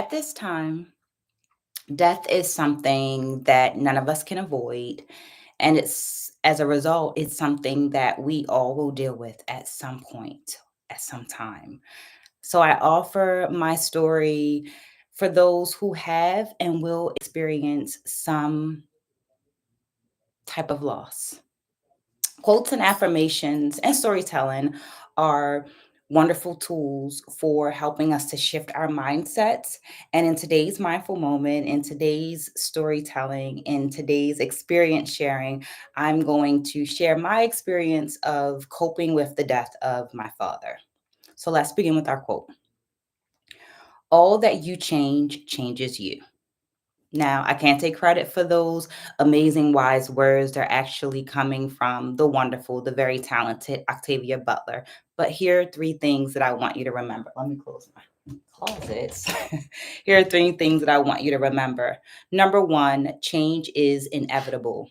At this time, death is something that none of us can avoid. And it's as a result, it's something that we all will deal with at some point, at some time. So I offer my story for those who have and will experience some type of loss. Quotes and affirmations and storytelling are wonderful tools for helping us to shift our mindsets. And in today's mindful moment, in today's storytelling, in today's experience sharing, I'm going to share my experience of coping with the death of my father. So let's begin with our quote. All that you change changes you. Now, I can't take credit for those amazing wise words. They're actually coming from the wonderful, the very talented Octavia Butler. But here are three things that I want you to remember. Let me close my closets. Here are three things that I want you to remember. Number one, change is inevitable.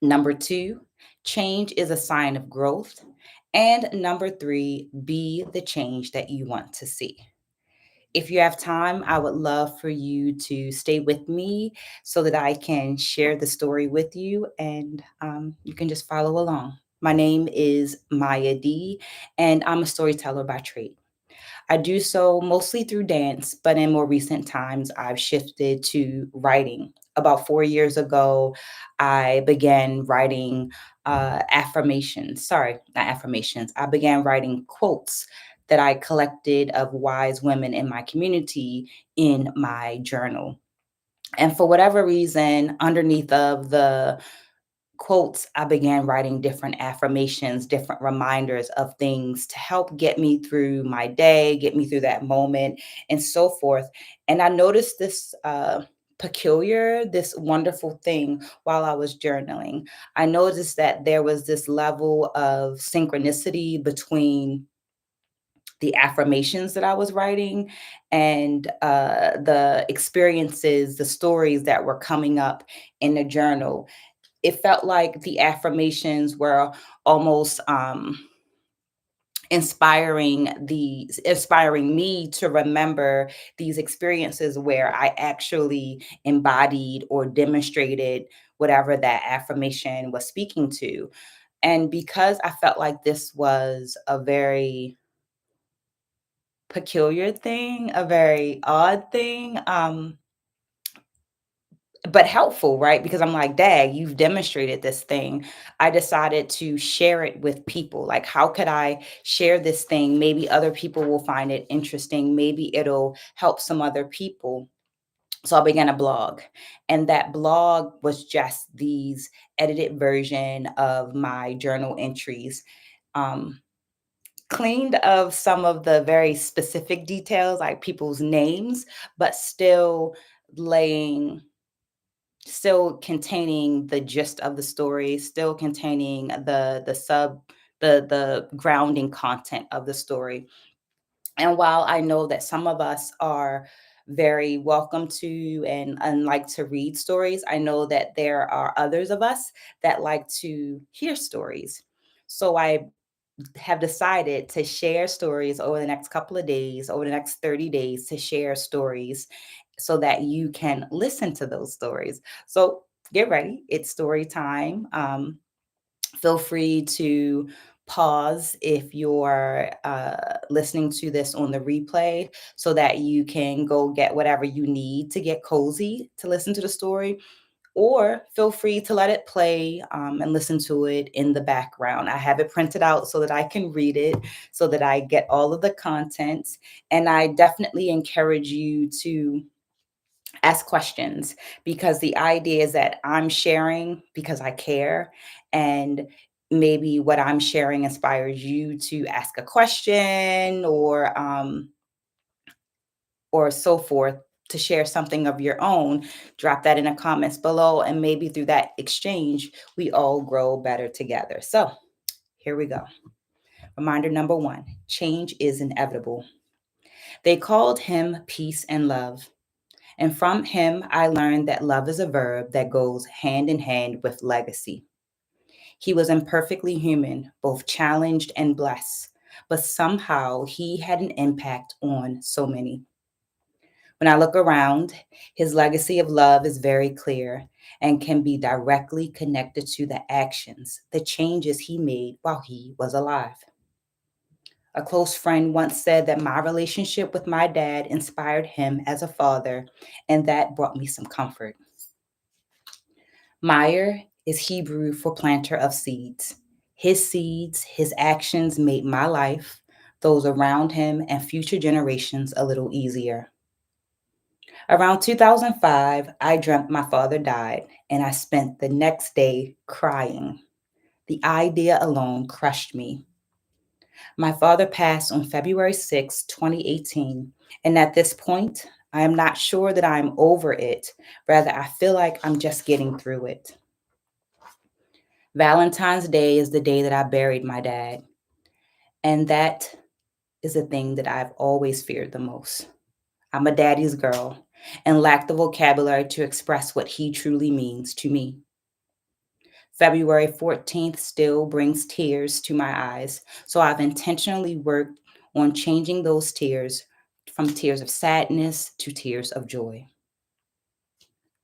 Number two, change is a sign of growth. And number three, be the change that you want to see. If you have time, I would love for you to stay with me so that I can share the story with you and you can just follow along. My name is Maya D, and I'm a storyteller by trade. I do so mostly through dance, but in more recent times, I've shifted to writing. About 4 years ago, I began writing affirmations. Sorry, not affirmations. I began writing quotes that I collected of wise women in my community in my journal. And for whatever reason, underneath of the quotes, I began writing different affirmations, different reminders of things to help get me through my day, get me through that moment, and so forth. And I noticed this this wonderful thing while I was journaling. I noticed that there was this level of synchronicity between the affirmations that I was writing and the experiences, the stories that were coming up in the journal. It felt like the affirmations were almost inspiring me to remember these experiences where I actually embodied or demonstrated whatever that affirmation was speaking to. And because I felt like this was a very peculiar thing, a very odd thing, but helpful, right? Because I'm like, Dad, you've demonstrated this thing. I decided to share it with people. Like, how could I share this thing? Maybe other people will find it interesting. Maybe it'll help some other people. So I began a blog, and that blog was just these edited version of my journal entries. Um, Cleaned of some of the very specific details, like people's names, but laying still containing the gist of the story, still containing the grounding content of the story. And while I know that some of us are very welcome to and like to read stories, I know that there are others of us that like to hear stories. So I have decided to share stories over the next couple of days, over the next 30 days, to share stories so that you can listen to those stories. So get ready. It's story time. Feel free to pause if you're listening to this on the replay so that you can go get whatever you need to get cozy to listen to the story, or feel free to let it play and listen to it in the background. I have it printed out so that I can read it, so that I get all of the contents. And I definitely encourage you to ask questions, because the idea is that I'm sharing because I care. And maybe what I'm sharing inspires you to ask a question or so forth, to share something of your own. Drop that in the comments below, and maybe through that exchange we all grow better together. So here we go. Reminder number one: change is inevitable. They called him peace and love, and from him I learned that love is a verb that goes hand in hand with legacy. He was imperfectly human, both challenged and blessed, but somehow he had an impact on so many. When I look around, his legacy of love is very clear and can be directly connected to the actions, the changes he made while he was alive. A close friend once said that my relationship with my dad inspired him as a father, and that brought me some comfort. Meyer is Hebrew for planter of seeds. His seeds, his actions made my life, those around him, and future generations a little easier. Around 2005, I dreamt my father died, and I spent the next day crying. The idea alone crushed me. My father passed on February 6, 2018, and at this point, I am not sure that I'm over it. Rather, I feel like I'm just getting through it. Valentine's Day is the day that I buried my dad, and that is the thing that I've always feared the most. I'm a daddy's girl and lack the vocabulary to express what he truly means to me. February 14th still brings tears to my eyes, so I've intentionally worked on changing those tears from tears of sadness to tears of joy.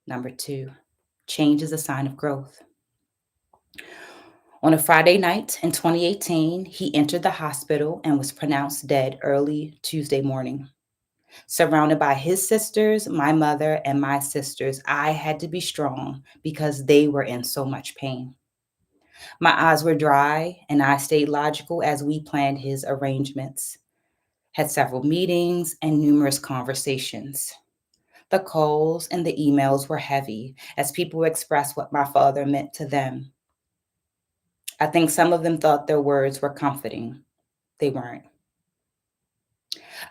Number two, change is a sign of growth. On a Friday night in 2018, he entered the hospital and was pronounced dead early Tuesday morning. Surrounded by his sisters, my mother, and my sisters, I had to be strong because they were in so much pain. My eyes were dry, and I stayed logical as we planned his arrangements, had several meetings and numerous conversations. The calls and the emails were heavy as people expressed what my father meant to them. I think some of them thought their words were comforting. They weren't.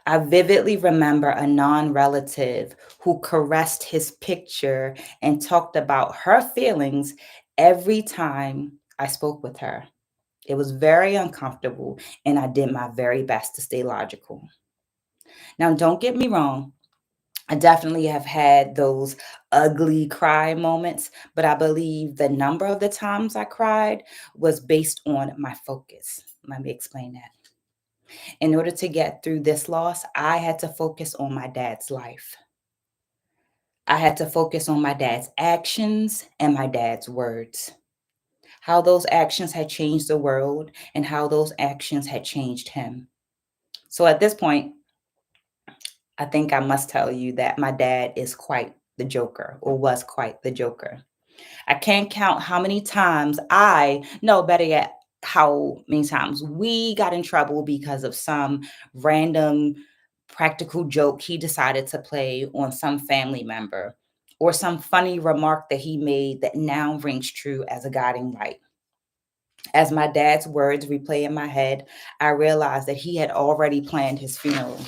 I vividly remember a non relative who caressed his picture and talked about her feelings every time I spoke with her. It was very uncomfortable, and I did my very best to stay logical. Now, don't get me wrong, I definitely have had those ugly cry moments, but I believe the number of the times I cried was based on my focus. Let me explain that. In order to get through this loss, I had to focus on my dad's life. I had to focus on my dad's actions and my dad's words, how those actions had changed the world and how those actions had changed him. So at this point, I think I must tell you that my dad is quite the joker or was quite the joker. I can't count how many times no, better yet, how many times we got in trouble because of some random practical joke he decided to play on some family member or some funny remark that he made that now rings true as a guiding light. As my dad's words replay in my head, I realized that he had already planned his funeral.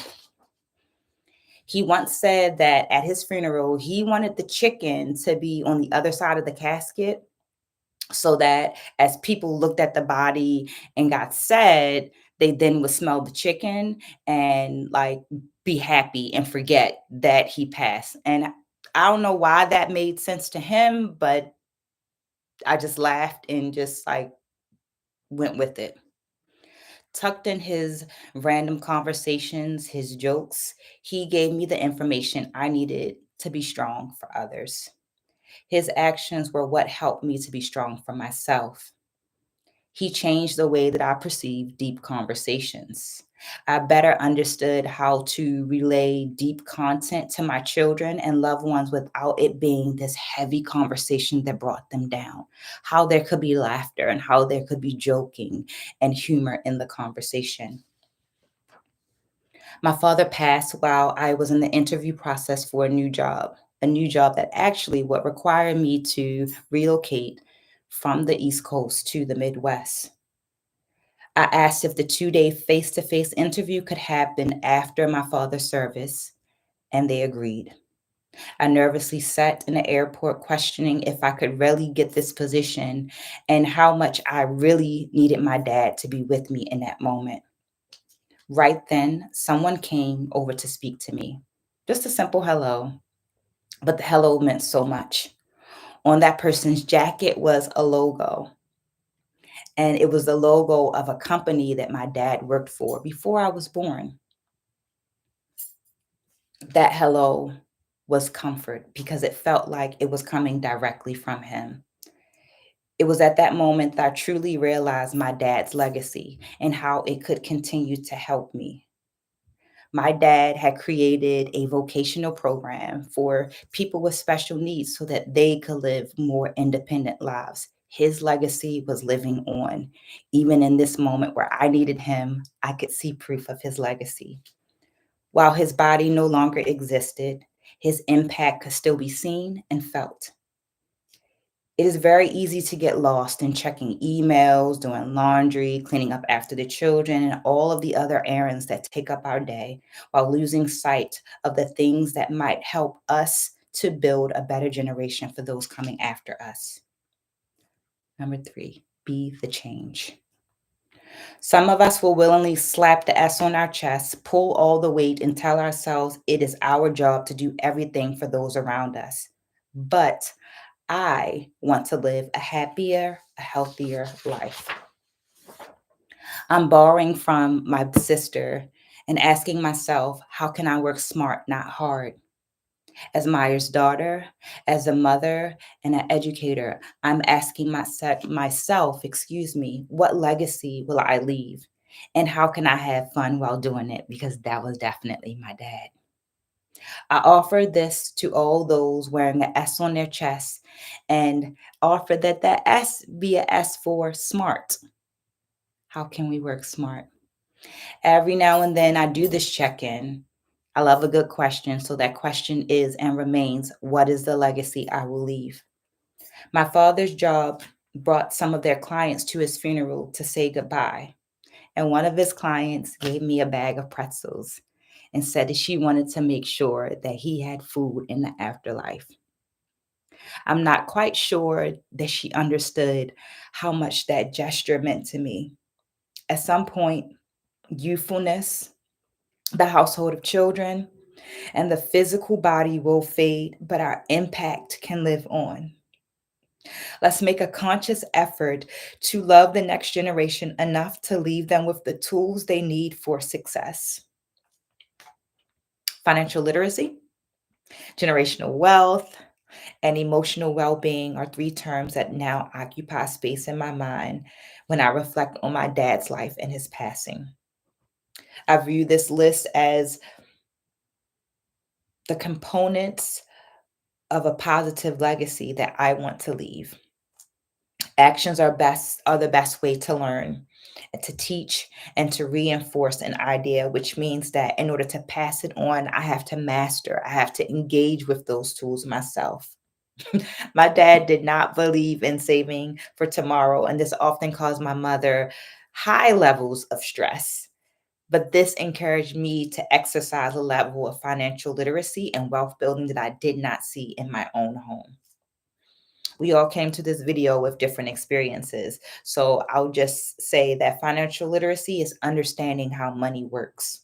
He once said that at his funeral, he wanted the chicken to be on the other side of the casket so that as people looked at the body and got sad, they then would smell the chicken and like be happy and forget that he passed. And I don't know why that made sense to him, but I just laughed and just like went with it. Tucked in his random conversations, his jokes, he gave me the information I needed to be strong for others. His actions were what helped me to be strong for myself. He changed the way that I perceive deep conversations. I better understood how to relay deep content to my children and loved ones without it being this heavy conversation that brought them down. How there could be laughter and how there could be joking and humor in the conversation. My father passed while I was in the interview process for a new job that actually would require me to relocate from the East Coast to the Midwest. I asked if the 2-day face to face interview could happen after my father's service, and they agreed. I nervously sat in the airport questioning if I could really get this position and how much I really needed my dad to be with me in that moment. Right then, someone came over to speak to me. Just a simple hello, but the hello meant so much. On that person's jacket was a logo, and it was the logo of a company that my dad worked for before I was born. That hello was comfort because it felt like it was coming directly from him. It was at that moment that I truly realized my dad's legacy and how it could continue to help me. My dad had created a vocational program for people with special needs so that they could live more independent lives. His legacy was living on. Even in this moment where I needed him, I could see proof of his legacy. While his body no longer existed, his impact could still be seen and felt. It is very easy to get lost in checking emails, doing laundry, cleaning up after the children, and all of the other errands that take up our day while losing sight of the things that might help us to build a better generation for those coming after us. Number three, be the change. Some of us will willingly slap the S on our chest, pull all the weight, and tell ourselves it is our job to do everything for those around us. But I want to live a happier, a healthier life. I'm borrowing from my sister and asking myself, how can I work smart, not hard? As Meyer's daughter, as a mother, and an educator, I'm asking myself, what legacy will I leave? And how can I have fun while doing it? Because that was definitely my dad. I offer this to all those wearing an S on their chest and offer that that S be a S for smart. How can we work smart? Every now and then I do this check in. I love a good question. So that question is and remains, what is the legacy I will leave? My father's job brought some of their clients to his funeral to say goodbye. And one of his clients gave me a bag of pretzels and said that she wanted to make sure that he had food in the afterlife. I'm not quite sure that she understood how much that gesture meant to me. At some point, youthfulness, the household of children, and the physical body will fade, but our impact can live on. Let's make a conscious effort to love the next generation enough to leave them with the tools they need for success. Financial literacy, generational wealth, and emotional well being are three terms that now occupy space in my mind when I reflect on my dad's life and his passing. I view this list as the components of a positive legacy that I want to leave. Actions are the best way to learn, and to teach, and to reinforce an idea, which means that in order to pass it on, I have to master, I have to engage with those tools myself. My dad did not believe in saving for tomorrow, and this often caused my mother high levels of stress. But this encouraged me to exercise a level of financial literacy and wealth building that I did not see in my own home. We all came to this video with different experiences. So I'll just say that financial literacy is understanding how money works.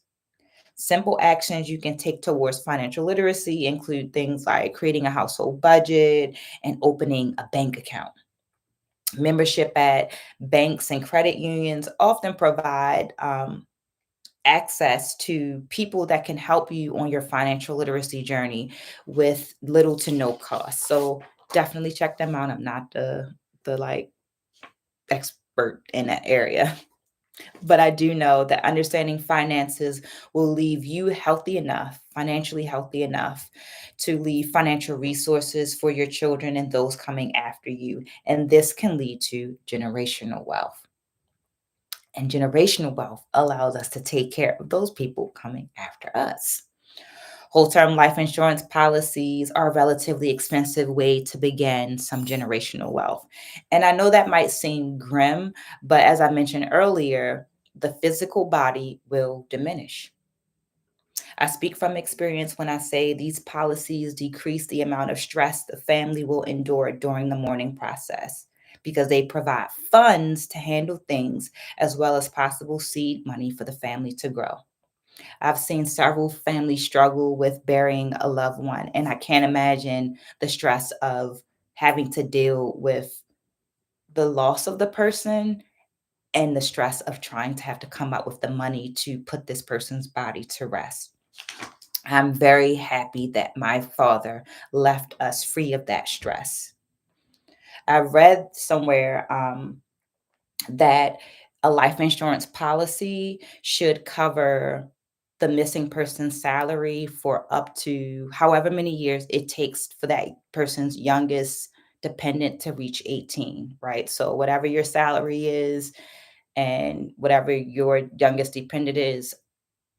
Simple actions you can take towards financial literacy include things like creating a household budget and opening a bank account. Membership at banks and credit unions often provide access to people that can help you on your financial literacy journey with little to no cost. So definitely check them out. I'm not the like expert in that area. But I do know that understanding finances will leave you healthy enough, financially healthy enough to leave financial resources for your children and those coming after you. And this can lead to generational wealth. And generational wealth allows us to take care of those people coming after us. Whole term life insurance policies are a relatively expensive way to begin some generational wealth. And I know that might seem grim, but as I mentioned earlier, the physical body will diminish. I speak from experience when I say these policies decrease the amount of stress the family will endure during the mourning process because they provide funds to handle things as well as possible seed money for the family to grow. I've seen several families struggle with burying a loved one, and I can't imagine the stress of having to deal with the loss of the person and the stress of trying to have to come up with the money to put this person's body to rest. I'm very happy that my father left us free of that stress. I read somewhere that a life insurance policy should cover the missing person's salary for up to however many years it takes for that person's youngest dependent to reach 18, right? So whatever your salary is and whatever your youngest dependent is,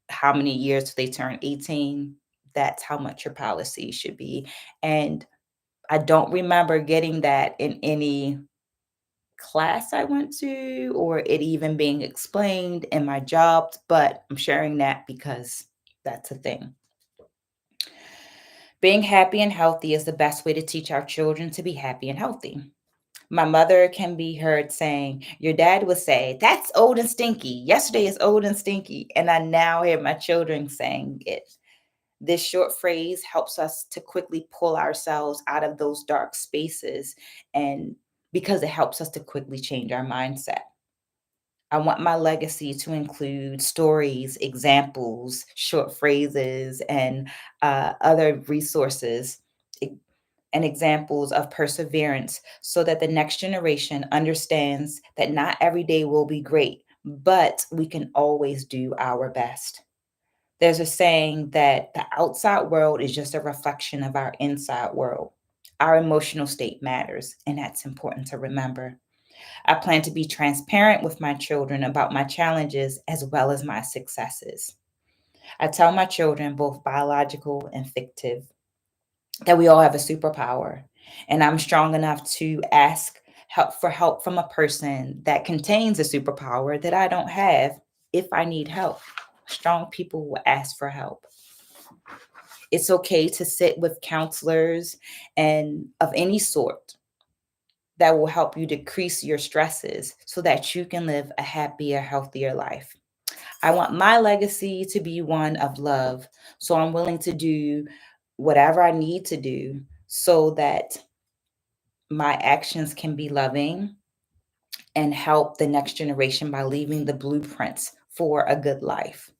how many years till they turn 18, that's how much your policy should be. And I don't remember getting that in any class I went to or it even being explained in my jobs, but I'm sharing that because that's a thing. Being happy and healthy is the best way to teach our children to be happy and healthy. My mother can be heard saying, your dad would say, that's old and stinky. Yesterday is old and stinky. And I now hear my children saying it. This short phrase helps us to quickly pull ourselves out of those dark spaces and because it helps us to quickly change our mindset. I want my legacy to include stories, examples, short phrases, and other resources e- and examples of perseverance so that the next generation understands that not every day will be great, but we can always do our best. There's a saying that the outside world is just a reflection of our inside world. Our emotional state matters, and that's important to remember. I plan to be transparent with my children about my challenges as well as my successes. I tell my children, both biological and fictive, that we all have a superpower. And I'm strong enough to ask help from a person that contains a superpower that I don't have if I need help. Strong people will ask for help. It's okay to sit with counselors and of any sort that will help you decrease your stresses so that you can live a happier, healthier life. I want my legacy to be one of love. So I'm willing to do whatever I need to do so that my actions can be loving and help the next generation by leaving the blueprints for a good life.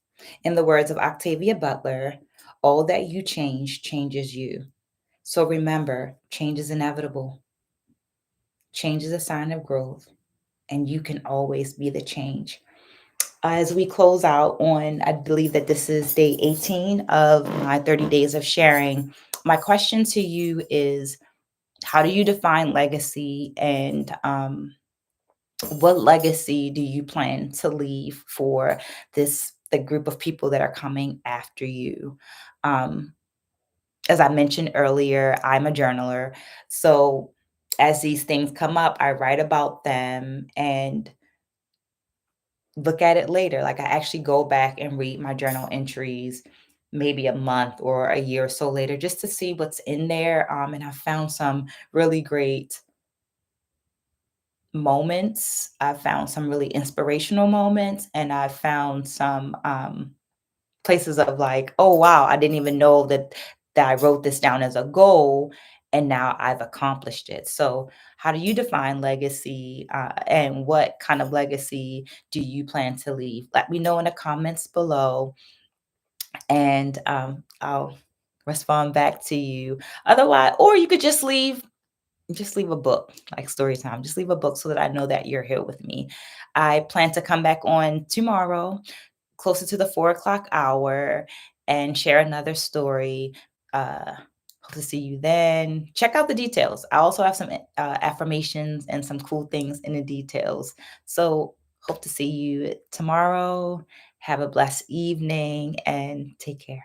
In the words of Octavia Butler, all that you change changes you. So remember, change is inevitable. Change is a sign of growth, and you can always be the change. As we close out on, I believe that this is day 18 of my 30 days of sharing. My question to you is, how do you define legacy, and what legacy do you plan to leave for the group of people that are coming after you? Um, as I mentioned earlier, I'm a journaler. So as these things come up, I write about them and look at it later. Like I actually go back and read my journal entries maybe a month or a year or so later just to see what's in there. And I found some really great moments. I found some really inspirational moments, and I found some places of like, oh wow, I didn't even know that I wrote this down as a goal, and now I've accomplished it. So, how do you define legacy, and what kind of legacy do you plan to leave? Let me know in the comments below, and I'll respond back to you. Otherwise, or you could just leave a book, like story time. Just leave a book so that I know that you're here with me. I plan to come back on tomorrow closer to the 4 o'clock hour and share another story. Hope to see you then. Check out the details. I also have some affirmations and some cool things in the details. So, hope to see you tomorrow. Have a blessed evening and take care.